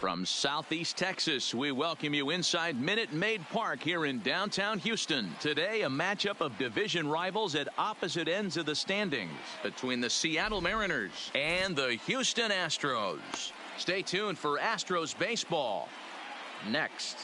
From Southeast Texas, we welcome you inside Minute Maid Park here in downtown Houston. Today, a matchup of division rivals at opposite ends of the standings between the Seattle Mariners and the Houston Astros. Stay tuned for Astros baseball next.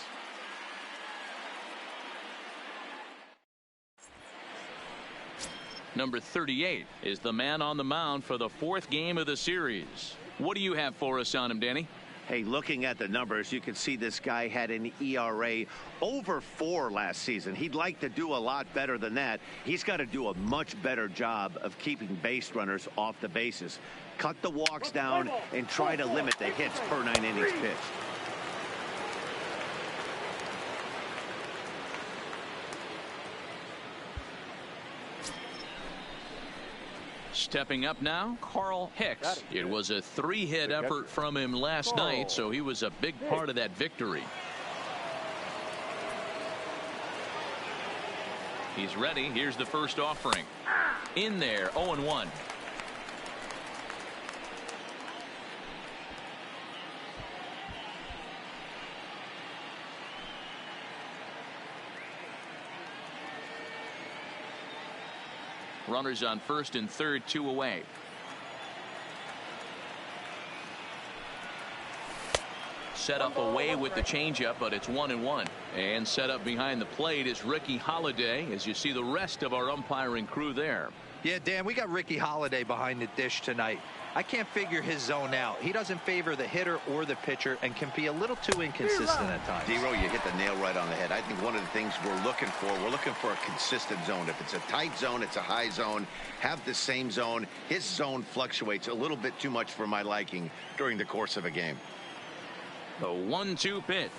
Number 38 is the man on the mound for the fourth game of the series. What do you have for us on him, Danny? Hey, looking at the numbers, you can see this guy had an ERA over 4 last season. He'd like to do a lot better than that. He's got to do a much better job of keeping base runners off the bases. Cut the walks down and try to limit the hits per 9 innings pitched. Stepping up now, Carl Hicks. It was a 3-hit effort from him last night, so he was a big part of that victory. He's ready. Here's the first offering. In there, 0-1. Runners on first and third, 2 away. Set up away with the changeup, but it's 1-1. And set up behind the plate is Ricky Holiday, as you see the rest of our umpiring crew there. Yeah, Dan, we got Ricky Holiday behind the dish tonight. I can't figure his zone out. He doesn't favor the hitter or the pitcher and can be a little too inconsistent at times. D-Row, you hit the nail right on the head. I think one of the things we're looking for a consistent zone. If it's a tight zone, it's a high zone. Have the same zone. His zone fluctuates a little bit too much for my liking during the course of a game. The 1-2 pitch.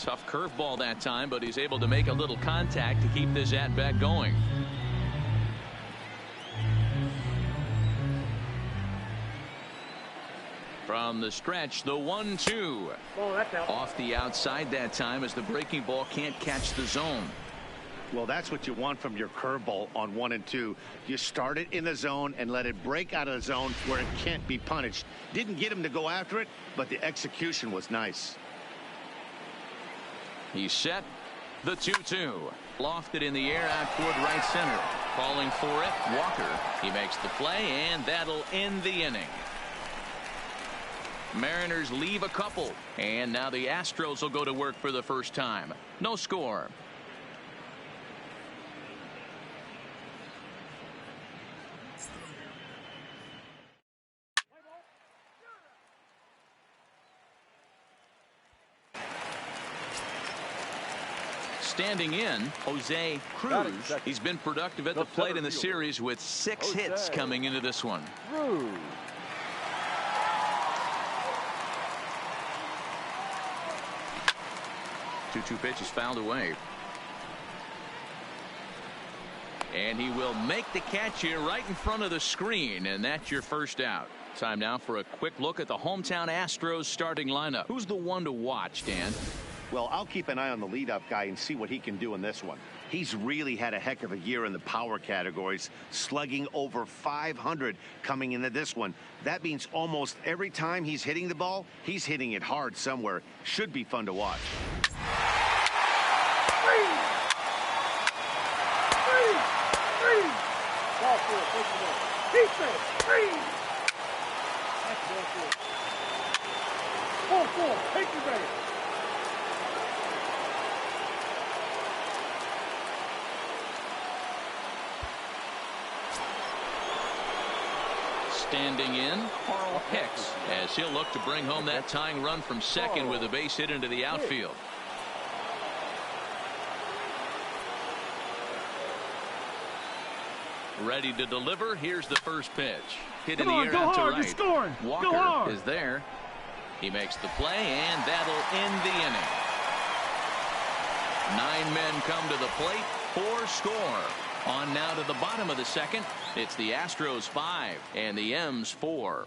Tough curveball that time, but he's able to make a little contact to keep this at-bat going. From the stretch, the 1-2. Off the outside that time as the breaking ball can't catch the zone. Well, that's what you want from your curveball on 1 and 2. You start it in the zone and let it break out of the zone where it can't be punished. Didn't get him to go after it, but the execution was nice. He's set. The 2-2. Lofted in the air out toward right center. Calling for it, Walker. He makes the play, and that'll end the inning. Mariners leave a couple, and now the Astros will go to work for the first time. No score. Standing in, Jose Cruz. He's been productive at the plate in the series with 6 hits coming into this one. 2-2 pitch is fouled away. And he will make the catch here right in front of the screen, and that's your first out. Time now for a quick look at the hometown Astros starting lineup. Who's the one to watch, Dan? Well, I'll keep an eye on the leadoff guy and see what he can do in this one. He's really had a heck of a year in the power categories, slugging over 500 coming into this one. That means almost every time he's hitting the ball, he's hitting it hard somewhere. Should be fun to watch. Take your base. Standing in, Carl Hicks, as he'll look to bring home that tying run from second with a base hit into the outfield. Ready to deliver. Here's the first pitch. Hit in the air out to right. Walker is there. He makes the play, and that'll end the inning. 9 men come to the plate, 4 score. On now to the bottom of the second. It's the Astros 5 and the M's 4.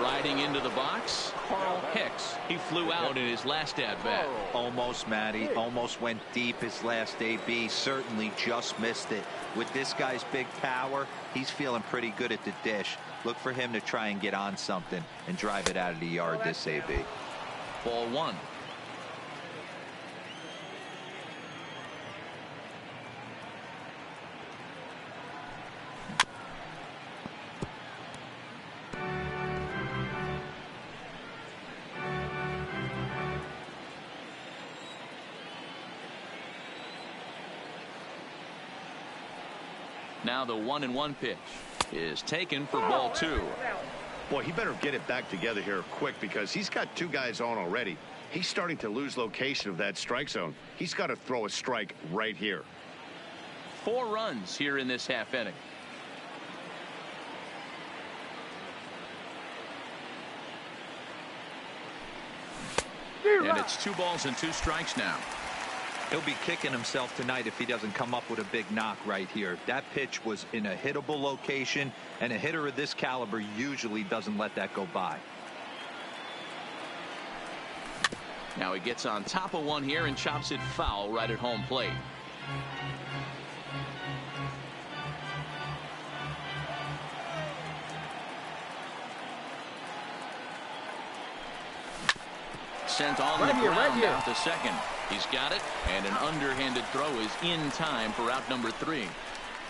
Riding into the box, Carl Hicks. He flew out in his last at-bat. Almost, Matty. Almost went deep his last AB. Certainly just missed it. With this guy's big power, he's feeling pretty good at the dish. Look for him to try and get on something and drive it out of the yard this AB. Ball one. Now the 1-1 pitch is taken for ball two. Boy, he better get it back together here quick because he's got two guys on already. He's starting to lose location of that strike zone. He's got to throw a strike right here. 4 runs here in this half inning. And it's 2 balls and 2 strikes now. He'll be kicking himself tonight if he doesn't come up with a big knock right here. That pitch was in a hittable location, and a hitter of this caliber usually doesn't let that go by. Now he gets on top of one here and chops it foul right at home plate. Sent on the ground out to second. He's got it, and an underhanded throw is in time for out number 3.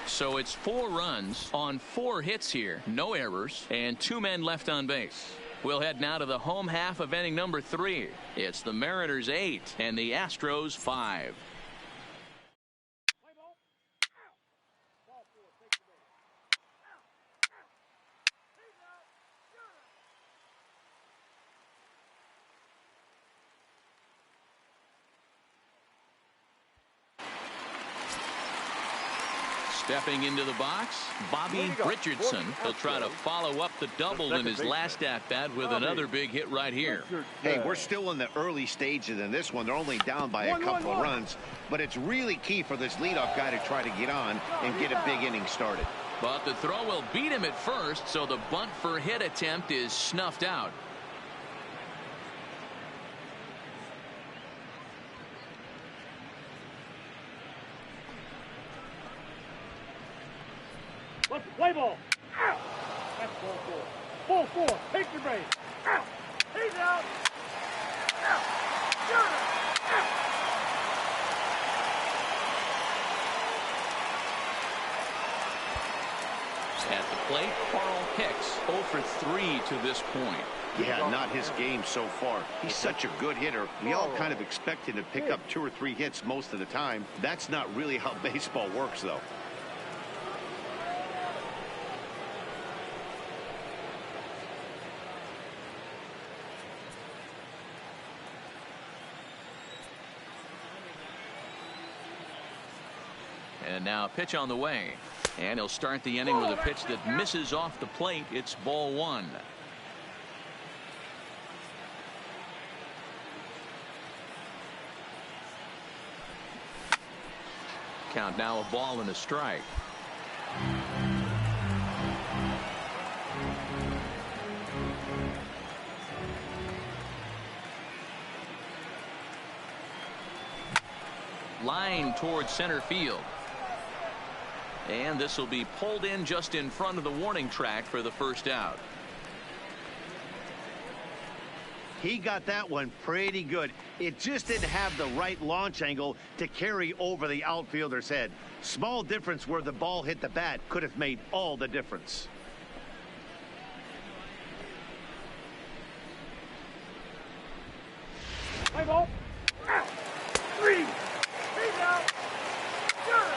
So it's 4 runs on 4 hits here, no errors, and 2 men left on base. We'll head now to the home half of inning number 3. It's the Mariners 8 and the Astros 5. Stepping into the box, Bobby Richardson. He'll try to follow up the double in his last at-bat with another big hit right here. Hey, we're still in the early stages in this one. They're only down by a couple of runs, but it's really key for this leadoff guy to try to get on and get a big inning started. But the throw will beat him at first, so the bunt for hit attempt is snuffed out. Let's play ball. Out. That's ball 4. Ball 4. Take your base. Out. He's out. Out. Out. At the plate, Carl Hicks 0 for 3 to this point. Yeah, not his game so far. He's such a good hitter. We all kind of expect him to pick up 2 or 3 hits most of the time. That's not really how baseball works, though. And now a pitch on the way. And he'll start the inning with a pitch that misses off the plate. It's ball 1. Count now, a ball and a strike. Line towards center field. And this will be pulled in just in front of the warning track for the first out. He got that one pretty good. It just didn't have the right launch angle to carry over the outfielder's head. Small difference where the ball hit the bat could have made all the difference. Play ball. Out. 3. He's out. Good.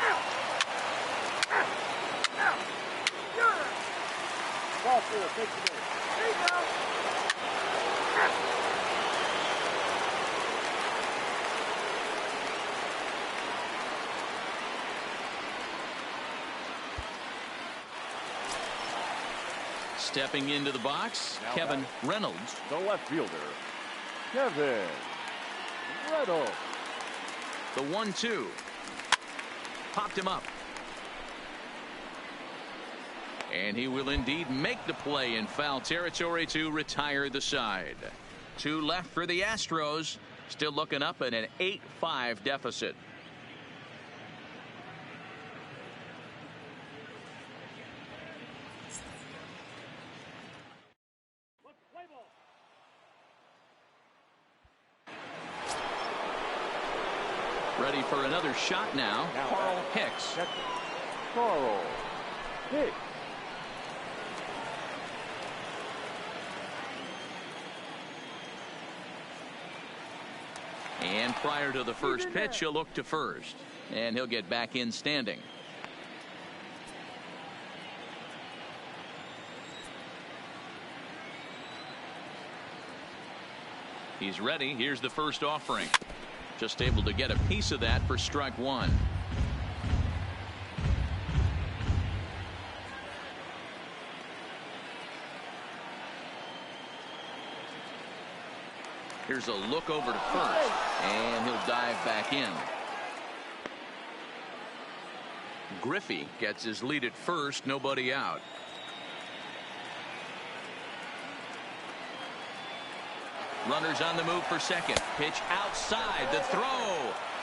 Out. Out. Out. Good. Ball 4. Take the base. He's out. Stepping into the box, Kevin Reynolds. The left fielder, Kevin Reynolds. The 1-2. Popped him up. And he will indeed make the play in foul territory to retire the side. 2 left for the Astros. Still looking up at an 8-5 deficit. Ready for another shot now. Carl Hicks. Carl Hicks. And prior to the first pitch, he'll look to first. And he'll get back in standing. He's ready. Here's the first offering. Just able to get a piece of that for strike 1. Here's a look over to first, and he'll dive back in. Griffey gets his lead at first, nobody out. Runners on the move for second. Pitch outside the throw.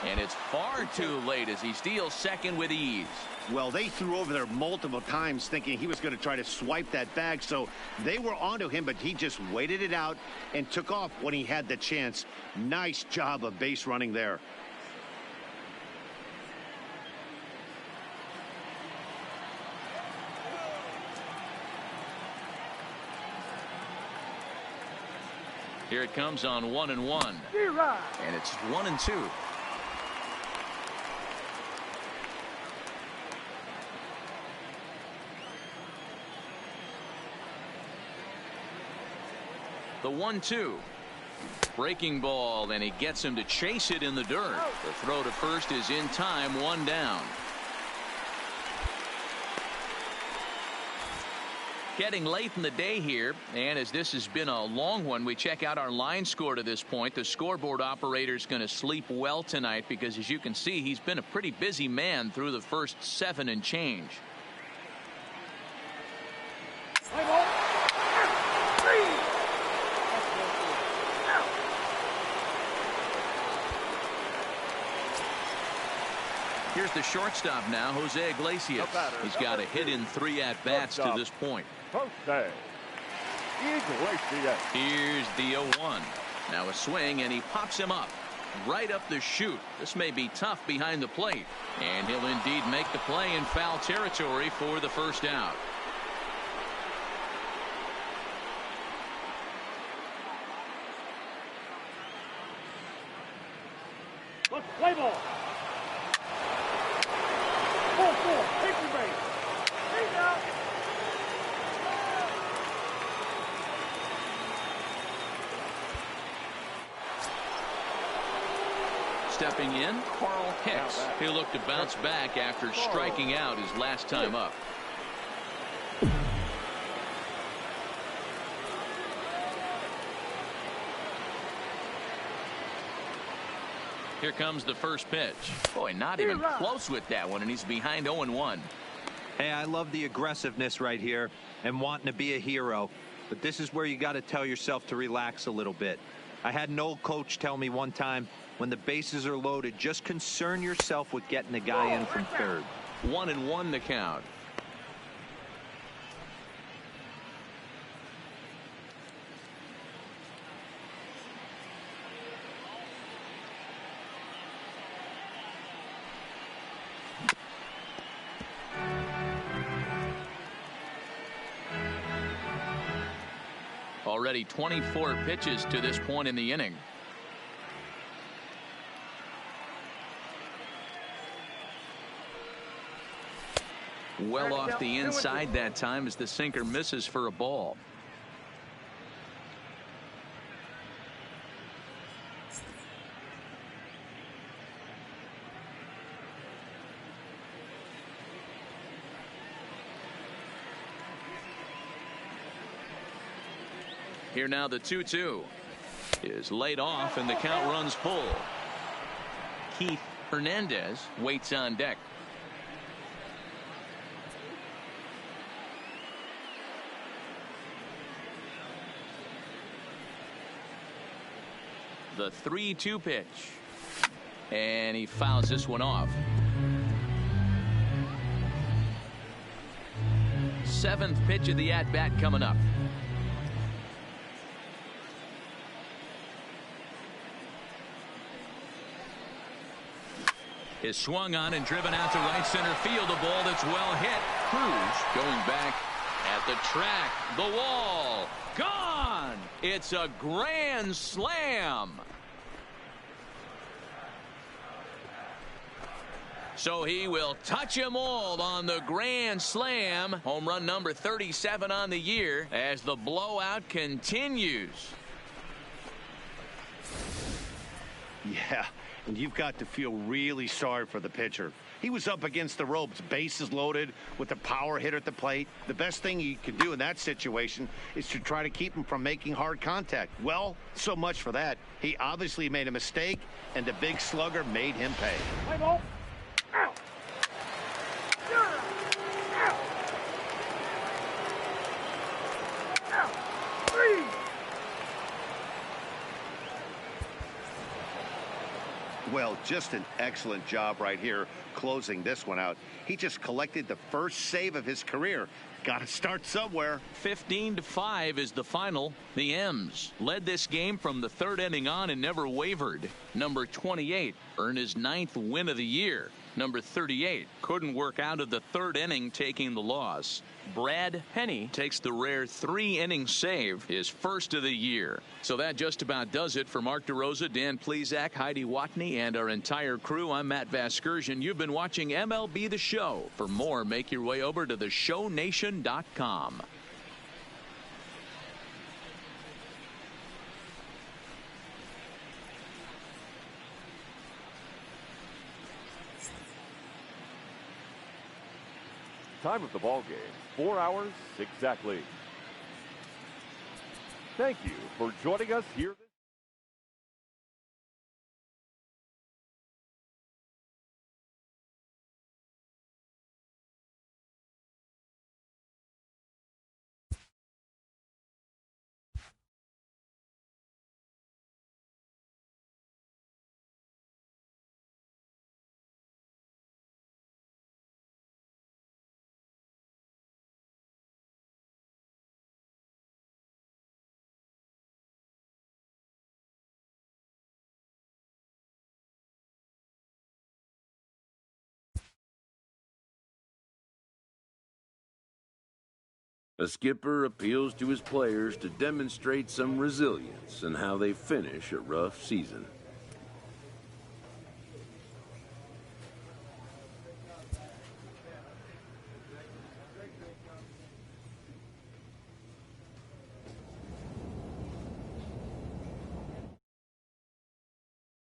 And it's far too late as he steals second with ease. Well, they threw over there multiple times thinking he was going to try to swipe that bag. So they were onto him, but he just waited it out and took off when he had the chance. Nice job of base running there. Here it comes on 1-1. And it's 1-2. The 1-2. Breaking ball, and he gets him to chase it in the dirt. The throw to first is in time, 1 down. Getting late in the day here, and as this has been a long one, we check out our line score to this point. The scoreboard operator is going to sleep well tonight because, as you can see, he's been a pretty busy man through the first 7 and change. Here's the shortstop now, Jose Iglesias. He's got a hit in 3 at-bats to this point. Jose Iglesias. Here's the 0-1. Now a swing, and he pops him up. Right up the chute. This may be tough behind the plate. And he'll indeed make the play in foul territory for the first out. Let's play ball. 4-4. Take your base. He's out. Stepping in, Carl Hicks. He'll look to bounce back after striking out his last time up. Here comes the first pitch. Boy, not even close with that one, and he's behind 0-1. Hey, I love the aggressiveness right here and wanting to be a hero. But this is where you got to tell yourself to relax a little bit. I had an old coach tell me one time, when the bases are loaded, just concern yourself with getting the guy in from third. 1-1 the count. Already 24 pitches to this point in the inning. Well off the inside that time as the sinker misses for a ball. Here now the 2-2 is laid off, and the count runs full. Keith Hernandez waits on deck. The 3-2 pitch. And he fouls this one off. 7th pitch of the at-bat coming up. Is swung on and driven out to right center field. A ball that's well hit. Cruz going back at the track. The wall. Gone. It's a grand slam. So he will touch them all on the grand slam. Home run number 37 on the year as the blowout continues. Yeah, and you've got to feel really sorry for the pitcher. He was up against the ropes, bases loaded with a power hitter at the plate. The best thing you can do in that situation is to try to keep him from making hard contact. Well, so much for that. He obviously made a mistake, and the big slugger made him pay. Play ball. Out. Out. Out. 3. Well, just an excellent job right here closing this one out. He just collected the first save of his career. Got to start somewhere. 15-5 is the final. The M's led this game from the 3rd inning on and never wavered. Number 28 earned his 9th win of the year. Number 38 couldn't work out of the 3rd inning, taking the loss. Brad Penny takes the rare 3-inning save, his first of the year. So that just about does it for Mark DeRosa, Dan Plesac, Heidi Watney, and our entire crew. I'm Matt Vasgersian. You've been watching MLB The Show. For more, make your way over to theshownation.com. Time of the ball game, 4 hours exactly. Thank you for joining us here. A skipper appeals to his players to demonstrate some resilience in how they finish a rough season.